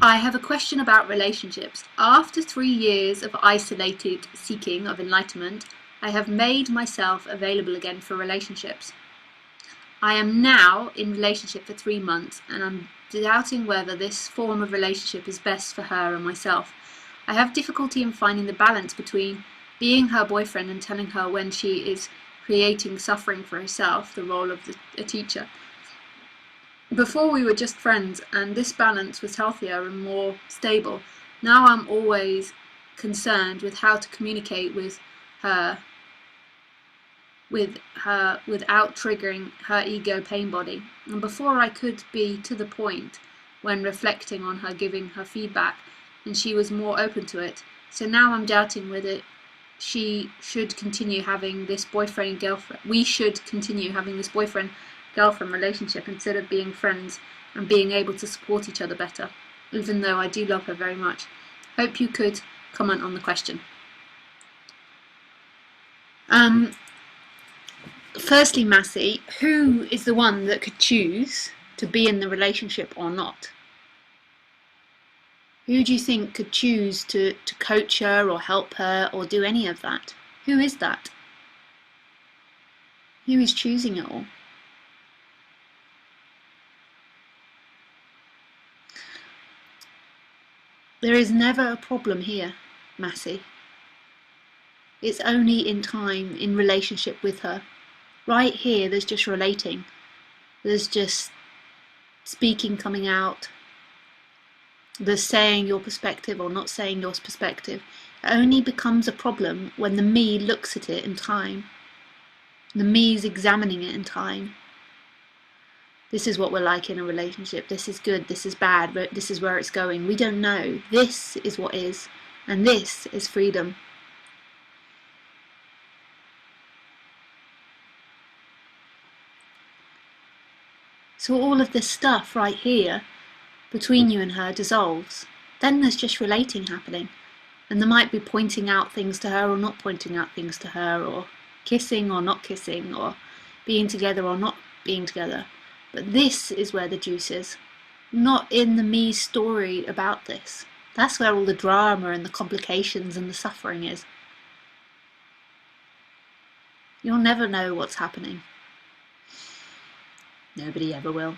I have a question about relationships. After 3 years of isolated seeking of enlightenment, I have made myself available again for relationships. I am now in relationship for 3 months and I'm doubting whether this form of relationship is best for her and myself. I have difficulty in finding the balance between being her boyfriend and telling her when she is creating suffering for herself, the role of a teacher. Before we were just friends and this balance was healthier and more stable. Now I'm always concerned with how to communicate with her without triggering her ego pain body. And before I could be to the point when reflecting on her giving her feedback and she was more open to it. So now I'm doubting whether she should continue having this boyfriend-girlfriend. We should continue having this boyfriend-girlfriend relationship instead of being friends and being able to support each other better, even though I do love her very much. Hope you could comment on the question. Firstly, Massey, who is the one that could choose to be in the relationship or not? Who do you think could choose to coach her or help her or do any of that? Who is that? Who is choosing it all? There is never a problem here, Massey. It's only in time, in relationship with her. Right here, there's just relating. There's just speaking, coming out. There's saying your perspective or not saying your perspective. It only becomes a problem when the me looks at it in time. The me is examining it in time. This is what we're like in a relationship. This is good, this is bad, but this is where it's going. We don't know. This is what is, and this is freedom. So all of this stuff right here between you and her dissolves. Then there's just relating happening. And there might be pointing out things to her or not pointing out things to her, or kissing or not kissing, or being together or not being together. But this is where the juice is, not in the me story about this. That's where all the drama and the complications and the suffering is. You'll never know what's happening. Nobody ever will.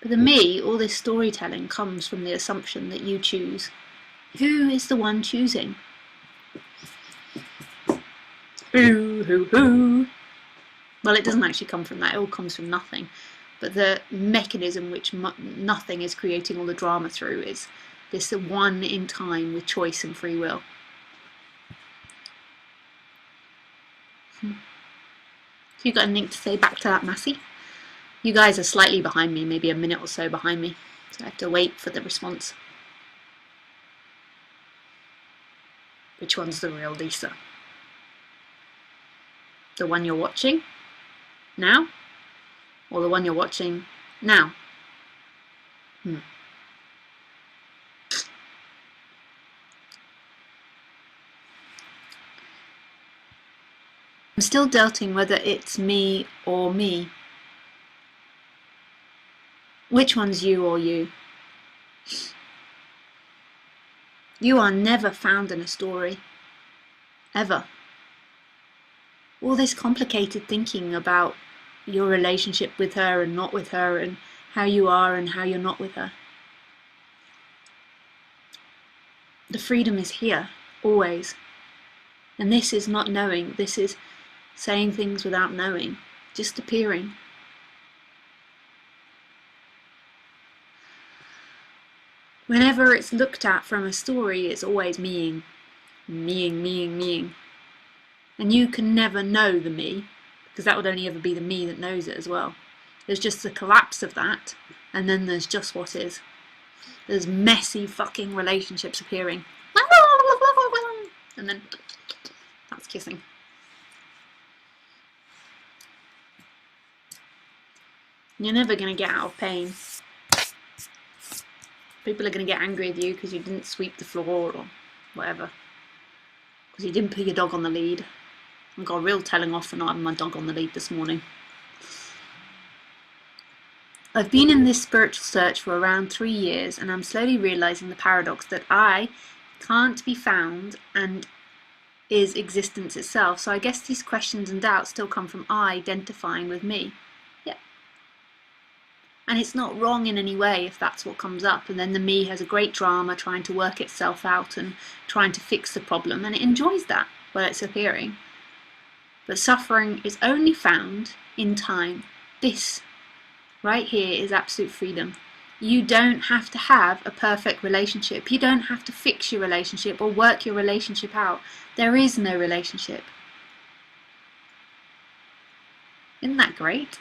But the me, all this storytelling comes from the assumption that you choose. Who is the one choosing? Who? Well, it doesn't actually come from that, it all comes from nothing. But the mechanism which nothing is creating all the drama through is this one in time with choice and free will. You got anything to say back to that, Massey? You guys are slightly behind me, maybe a minute or so behind me, so I have to wait for the response. Which one's the real Lisa? The one you're watching now? Or the one you're watching now? I'm still doubting whether it's me or me. Which one's you or you? You are never found in a story. Ever. All this complicated thinking about your relationship with her and not with her, and how you are and how you're not with her. The freedom is here, always. And this is not knowing, this is saying things without knowing, just appearing. Whenever it's looked at from a story, it's always meing. And you can never know the me, because that would only ever be the me that knows it as well. There's just the collapse of that, and then there's just what is. There's messy fucking relationships appearing. And then that's kissing. You're never going to get out of pain. People are going to get angry with you because you didn't sweep the floor or whatever. Because you didn't put your dog on the lead. I got a real telling off for not having my dog on the lead this morning. I've been in this spiritual search for around 3 years, and I'm slowly realizing the paradox that I can't be found and is existence itself. So I guess these questions and doubts still come from I identifying with me. Yeah. And it's not wrong in any way if that's what comes up, and then the me has a great drama trying to work itself out and trying to fix the problem, and it enjoys that while it's appearing. But suffering is only found in time. This right here is absolute freedom. You don't have to have a perfect relationship. You don't have to fix your relationship or work your relationship out. There is no relationship. Isn't that great?